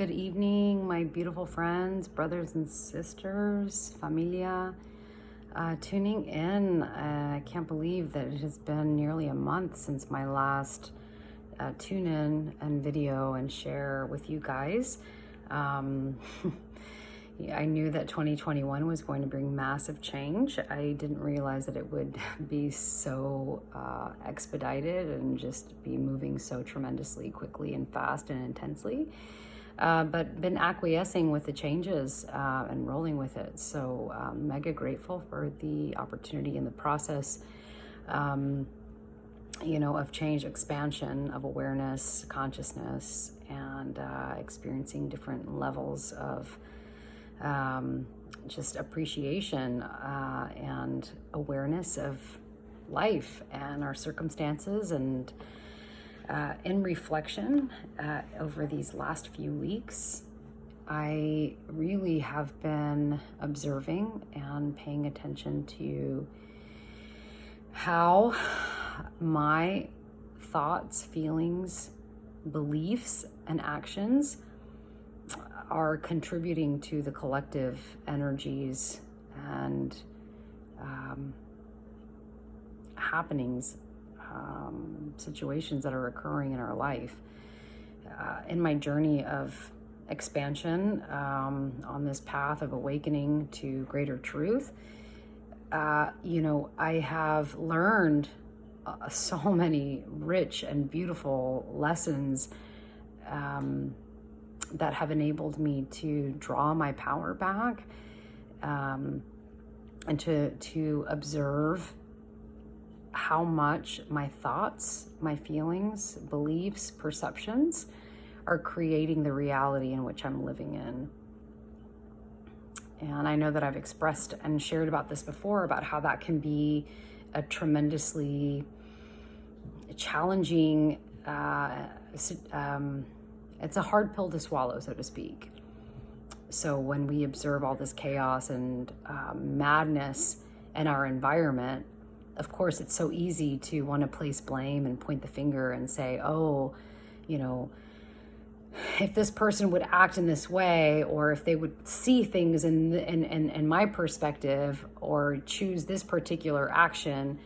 Good evening, my beautiful friends, brothers and sisters, familia, tuning in. I can't believe that it has been nearly a month since my last tune in and video and share with you guys. Yeah, I knew that 2021 was going to bring massive change. I didn't realize that it would be so expedited and just be moving so tremendously quickly and fast and intensely. But been acquiescing with the changes and rolling with it. So mega grateful for the opportunity in the process, of change, expansion of awareness, consciousness, and experiencing different levels of just appreciation and awareness of life and our circumstances. And in reflection over these last few weeks, I really have been observing and paying attention to how my thoughts, feelings, beliefs, and actions are contributing to the collective energies and happenings, situations that are occurring in our life. In my journey of expansion on this path of awakening to greater truth, I have learned so many rich and beautiful lessons that have enabled me to draw my power back and to observe how much my thoughts, my feelings, beliefs, perceptions are creating the reality in which I'm living in. And I know that I've expressed and shared about this before, about how that can be a tremendously challenging, it's a hard pill to swallow, so to speak. So when we observe all this chaos and madness in our environment, of course, it's so easy to want to place blame and point the finger and say, oh, if this person would act in this way, or if they would see things in my perspective, or choose this particular action,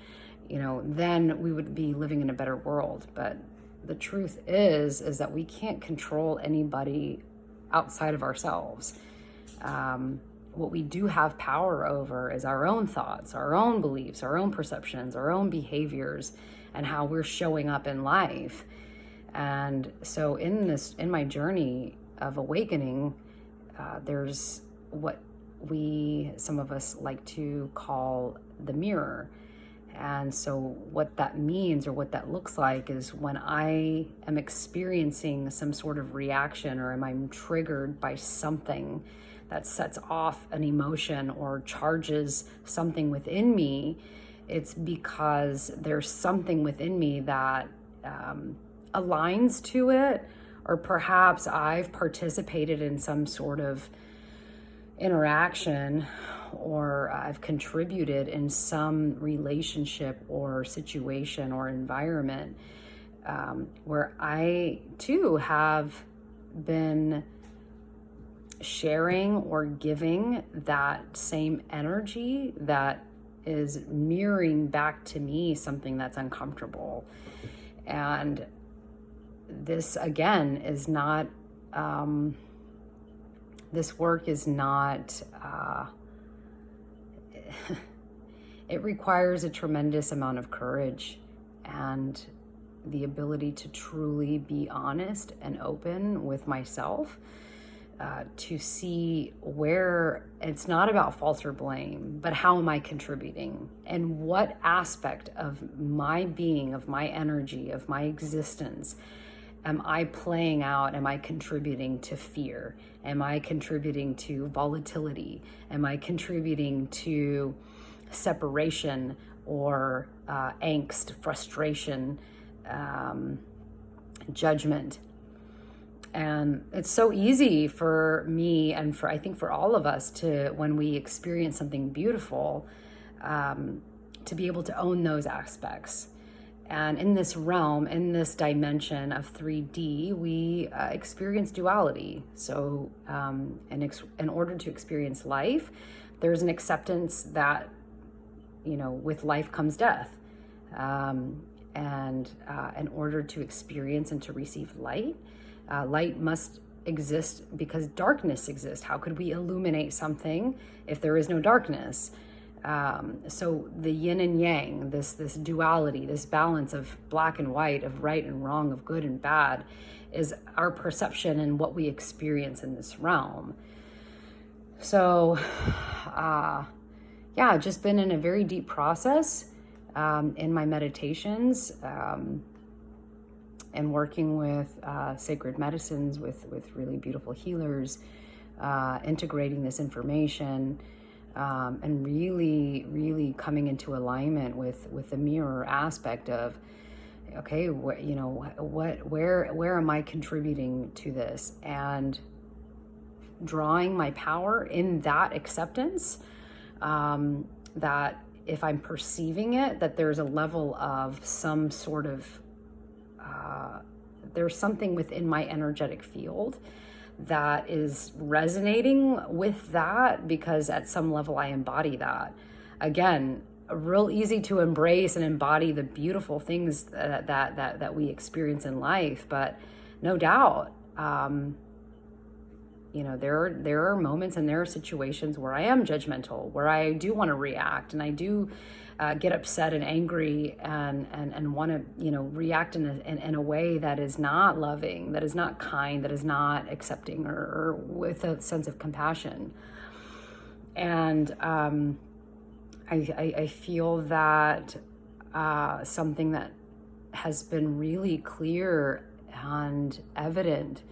then we would be living in a better world. But the truth is that we can't control anybody outside of ourselves. What we do have power over is our own thoughts, our own beliefs, our own perceptions, our own behaviors, and how we're showing up in life. And so in my journey of awakening, there's what some of us like to call the mirror. And so what that means, or what that looks like, is when I am experiencing some sort of reaction, or I'm triggered by something that sets off an emotion or charges something within me, it's because there's something within me that aligns to it, or perhaps I've participated in some sort of interaction, or I've contributed in some relationship or situation or environment where I too have been sharing or giving that same energy that is mirroring back to me something that's uncomfortable. And this, again, is not, this work is not, it requires a tremendous amount of courage and the ability to truly be honest and open with myself, to see where it's not about fault or blame, but how am I contributing, and what aspect of my being, of my energy, of my existence am I playing out? Am I contributing to fear? Am I contributing to volatility? Am I contributing to separation or angst, frustration, judgment? And it's so easy for me, and I think for all of us, to, when we experience something beautiful, to be able to own those aspects And in this realm, in this dimension of 3D, we experience duality. So in order to experience life, there's an acceptance that, with life comes death. And in order to experience and to receive light, light must exist because darkness exists. How could we illuminate something if there is no darkness? So the yin and yang, this duality, this balance of black and white, of right and wrong, of good and bad, is our perception and what we experience in this realm. So, just been in a very deep process in my meditations and working with sacred medicines, with really beautiful healers, integrating this information. And really, really coming into alignment with the mirror aspect of, okay, where am I contributing to this, and drawing my power in that acceptance, that if I'm perceiving it, that there's a level of some sort of, there's something within my energetic field that is resonating with that, because at some level I embody that. Again, real easy to embrace and embody the beautiful things that we experience in life, but no doubt, there are moments and there are situations where I am judgmental, where I do want to react, and I do get upset and angry and want to, react in a way that is not loving, that is not kind, that is not accepting or with a sense of compassion. And I feel that something that has been really clear and evident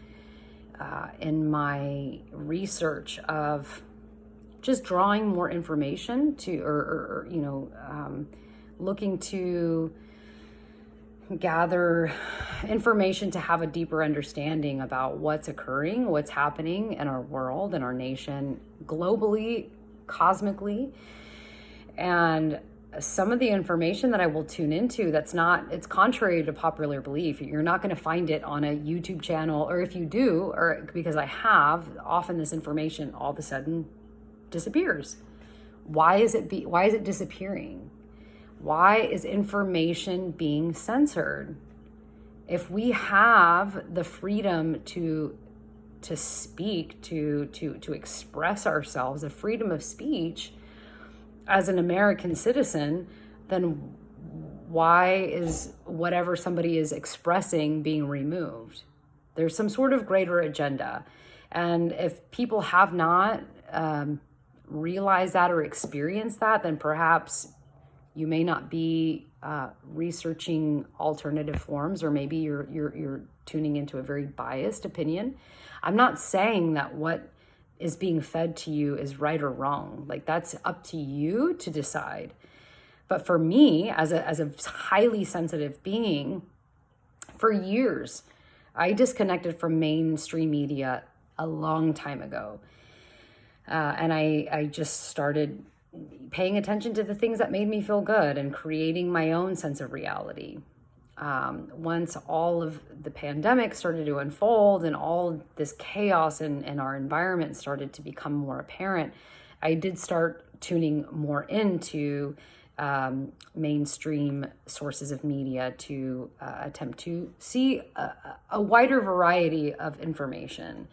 in my research of just drawing more information to, looking to gather information to have a deeper understanding about what's occurring, what's happening in our world, in our nation, globally, cosmically. And some of the information that I will tune into it's contrary to popular belief. You're not going to find it on a YouTube channel, or if you do, or because I have, often this information all of a sudden disappears. Why is it disappearing? Why is information being censored? If we have the freedom to speak, to express ourselves, the freedom of speech as an American citizen, then why is whatever somebody is expressing being removed? There's some sort of greater agenda. And if people have not realized that or experienced that, then perhaps you may not be researching alternative forms, or maybe you're tuning into a very biased opinion. I'm not saying that what is being fed to you is right or wrong. Like, that's up to you to decide. But for me, as a highly sensitive being, for years, I disconnected from mainstream media a long time ago. And I just started paying attention to the things that made me feel good and creating my own sense of reality. Once all of the pandemic started to unfold and all this chaos in our environment started to become more apparent, I did start tuning more into mainstream sources of media to attempt to see a wider variety of information.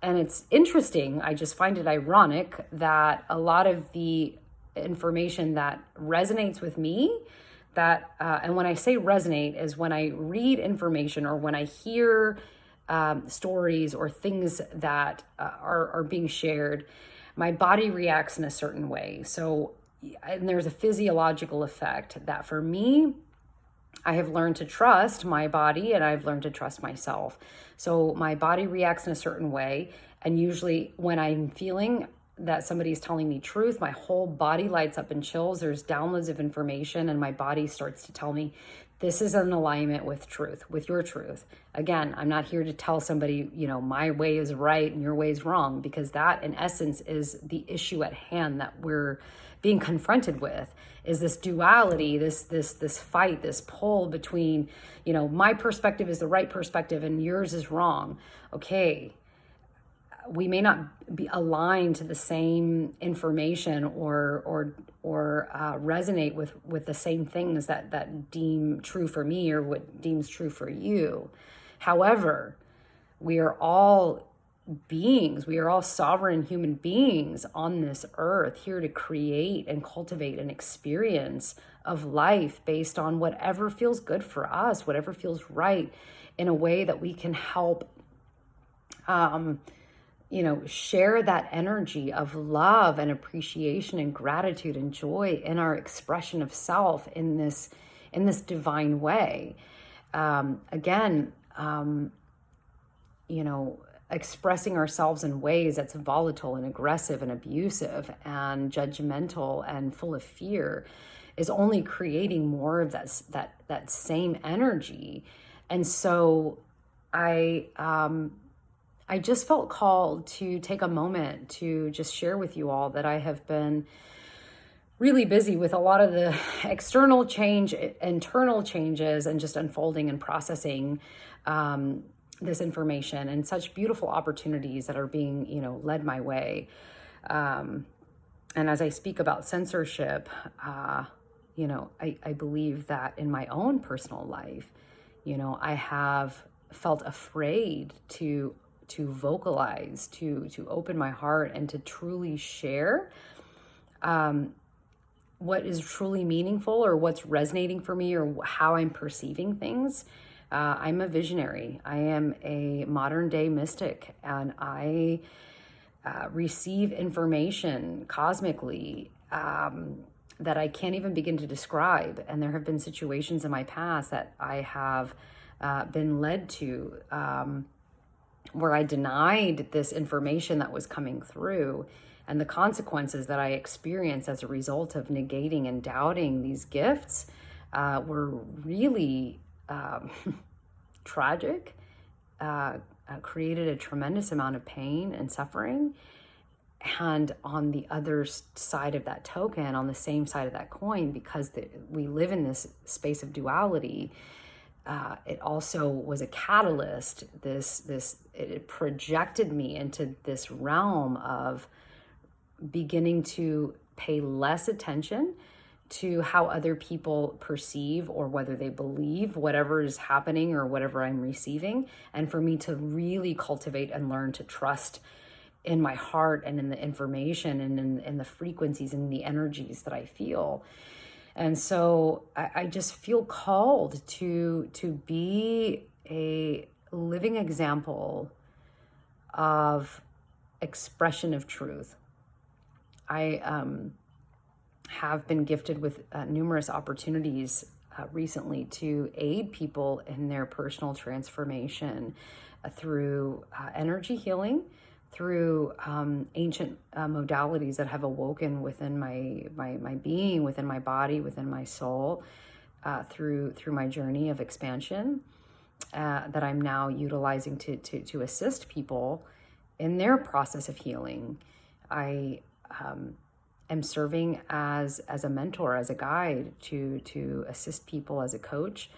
And it's interesting, I just find it ironic that a lot of the information that resonates with me, and when I say resonate, is when I read information or when I hear stories or things that are being shared, my body reacts in a certain way. So, and there's a physiological effect that for me, I have learned to trust my body and I've learned to trust myself. So my body reacts in a certain way. And usually when I'm feeling that somebody's telling me truth, my whole body lights up and chills. There's downloads of information and my body starts to tell me, this is in alignment with truth, with your truth. Again, I'm not here to tell somebody, my way is right and your way is wrong, because that in essence is the issue at hand that we're being confronted with, is this duality, this fight, this pull between, my perspective is the right perspective and yours is wrong. Okay, we may not be aligned to the same information or resonate with the same things that deem true for me or what deems true for you. However, we are all beings. We are all sovereign human beings on this earth, here to create and cultivate an experience of life based on whatever feels good for us, whatever feels right, in a way that we can help share that energy of love and appreciation and gratitude and joy in our expression of self in this divine way. Expressing ourselves in ways that's volatile and aggressive and abusive and judgmental and full of fear is only creating more of that same energy. And so I just felt called to take a moment to just share with you all that I have been really busy with a lot of the external change, internal changes, and just unfolding and processing this information and such beautiful opportunities that are being, led my way. And as I speak about censorship, I believe that in my own personal life, I have felt afraid to vocalize, to open my heart and to truly share what is truly meaningful or what's resonating for me or how I'm perceiving things. I'm a visionary. I am a modern day mystic, and I receive information cosmically that I can't even begin to describe. And there have been situations in my past that I have been led to where I denied this information that was coming through, and the consequences that I experienced as a result of negating and doubting these gifts were really tragic, created a tremendous amount of pain and suffering. And on the other side of that token, on the same side of that coin, because we live in this space of duality, it also was a catalyst. It projected me into this realm of beginning to pay less attention to how other people perceive or whether they believe whatever is happening or whatever I'm receiving, and for me to really cultivate and learn to trust in my heart and in the information and in the frequencies and the energies that I feel. And so I just feel called to be a living example of expression of truth. I have been gifted with numerous opportunities recently to aid people in their personal transformation through energy healing, through ancient modalities that have awoken within my being, within my body, within my soul, through my journey of expansion that I'm now utilizing to assist people in their process of healing. I am serving as a mentor, as a guide, to assist people, as a coach,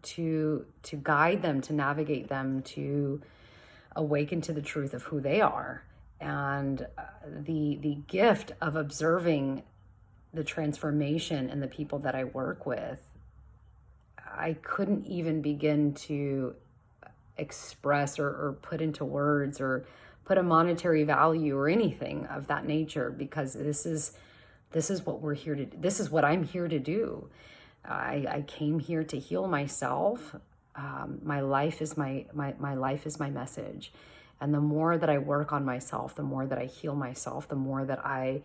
to guide them, to navigate them, to awaken to the truth of who they are. And the gift of observing the transformation in the people that I work with, I couldn't even begin to express or put into words or put a monetary value or anything of that nature, because this is what we're here to do. This is what I'm here to do. I came here to heal myself. My life is my life is my message. And the more that I work on myself, the more that I heal myself, the more that I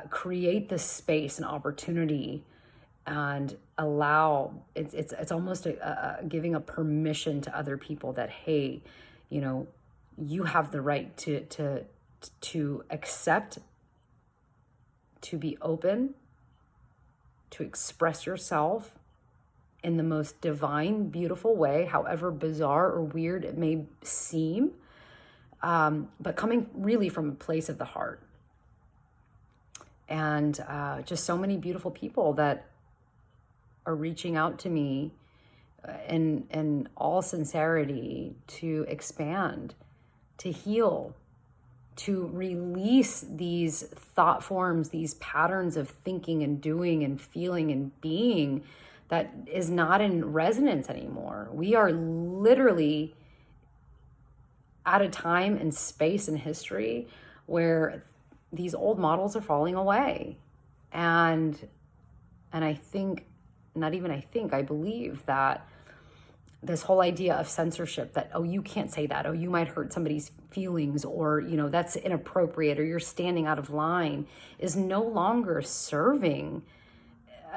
create this space and opportunity and allow, it's almost giving a permission to other people that, hey, you have the right to accept, to be open, to express yourself in the most divine, beautiful way, however bizarre or weird it may seem, but coming really from a place of the heart. And just so many beautiful people that are reaching out to me in all sincerity to expand, to heal, to release these thought forms, these patterns of thinking and doing and feeling and being that is not in resonance anymore. We are literally at a time and space in history where these old models are falling away. And I think, not even I think, I believe that this whole idea of censorship, that, oh, you can't say that, oh, you might hurt somebody's feelings, or, you know, that's inappropriate, or you're standing out of line, is no longer serving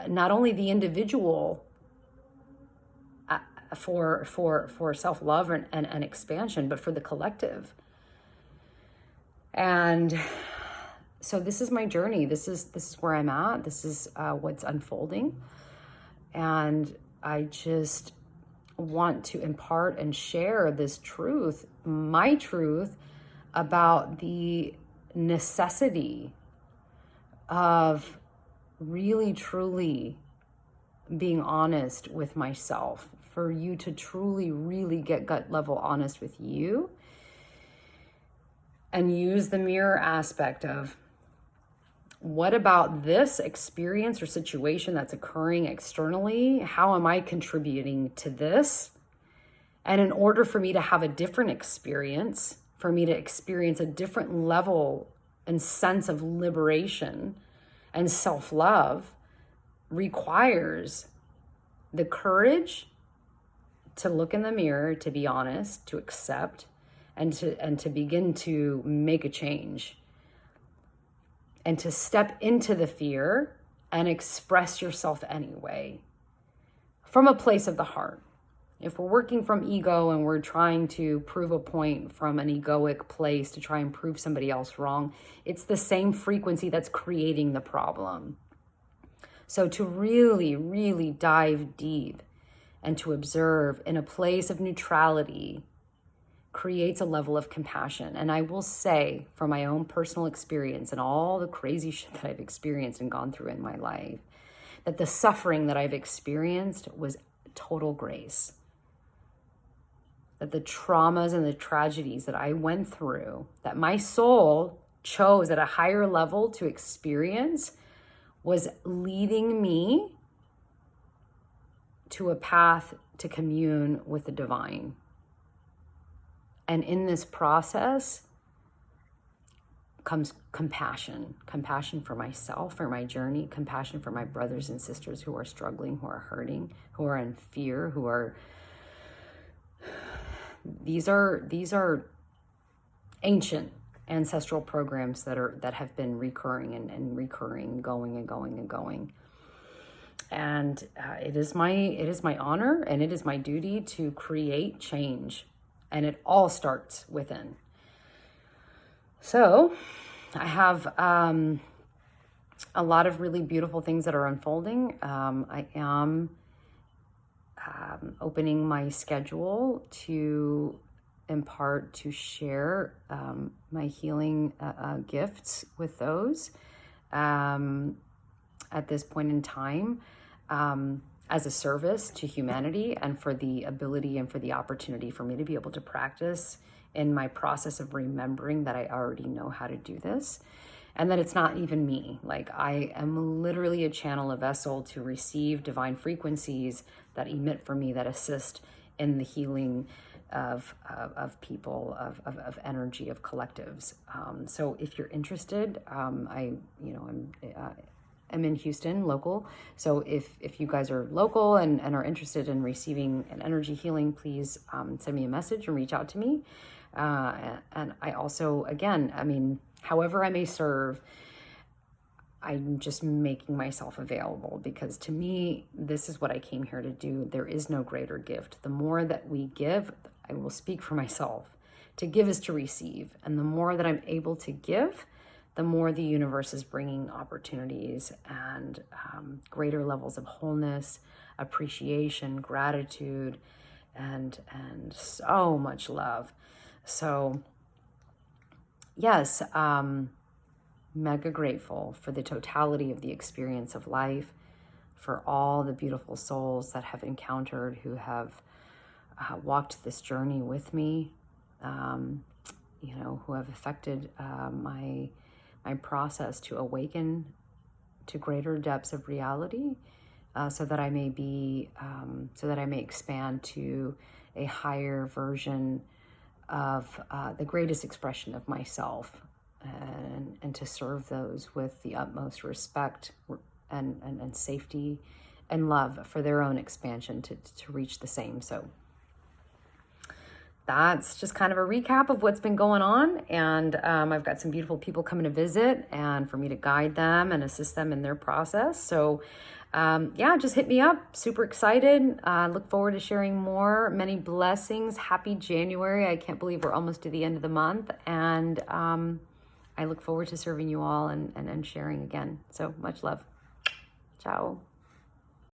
not only the individual for self-love and expansion, but for the collective. And so this is my journey. This is where I'm at. This is what's unfolding. And I just want to impart and share this truth, my truth, about the necessity of really, truly being honest with myself, for you to truly, really get gut level honest with you, and use the mirror aspect of, what about this experience or situation that's occurring externally? How am I contributing to this? And in order for me to have a different experience, for me to experience a different level and sense of liberation and self-love, requires the courage to look in the mirror, to be honest, to accept, and to begin to make a change. And to step into the fear and express yourself anyway, from a place of the heart. If we're working from ego and we're trying to prove a point from an egoic place to try and prove somebody else wrong, it's the same frequency that's creating the problem. So to really, really dive deep and to observe in a place of neutrality creates a level of compassion. And I will say, from my own personal experience and all the crazy shit that I've experienced and gone through in my life, that the suffering that I've experienced was total grace. That the traumas and the tragedies that I went through, that my soul chose at a higher level to experience, was leading me to a path to commune with the divine. And in this process comes compassion for myself, for my journey, compassion for my brothers and sisters who are struggling, who are hurting, who are in fear, who are, these are ancient ancestral programs that have been recurring and recurring, going and going and going. And it is my honor and it is my duty to create change. And it all starts within. So I have a lot of really beautiful things that are unfolding. I am opening my schedule to impart, to share my healing gifts with those at this point in time. As a service to humanity, and for the ability and for the opportunity for me to be able to practice in my process of remembering that I already know how to do this, and that it's not even me. Like, I am literally a channel, a vessel to receive divine frequencies that emit for me, that assist in the healing of people, of energy, of collectives. So if you're interested, I'm in Houston, local. So if you guys are local and are interested in receiving an energy healing, please send me a message and reach out to me. And I also, again, I mean, however I may serve, I'm just making myself available, because to me, this is what I came here to do. There is no greater gift. The more that we give, I will speak for myself. To give is to receive. And the more that I'm able to give, the more the universe is bringing opportunities and greater levels of wholeness, appreciation, gratitude, and so much love. So yes, mega grateful for the totality of the experience of life, for all the beautiful souls that have encountered, who have walked this journey with me, who have affected my process to awaken to greater depths of reality, so that I may expand to a higher version of the greatest expression of myself, and to serve those with the utmost respect and safety and love for their own expansion to reach the same. So that's just kind of a recap of what's been going on. And I've got some beautiful people coming to visit, and for me to guide them and assist them in their process. So just hit me up. Super excited. Look forward to sharing more. Many blessings. Happy January. I can't believe we're almost to the end of the month. And I look forward to serving you all and sharing again. So much love. Ciao.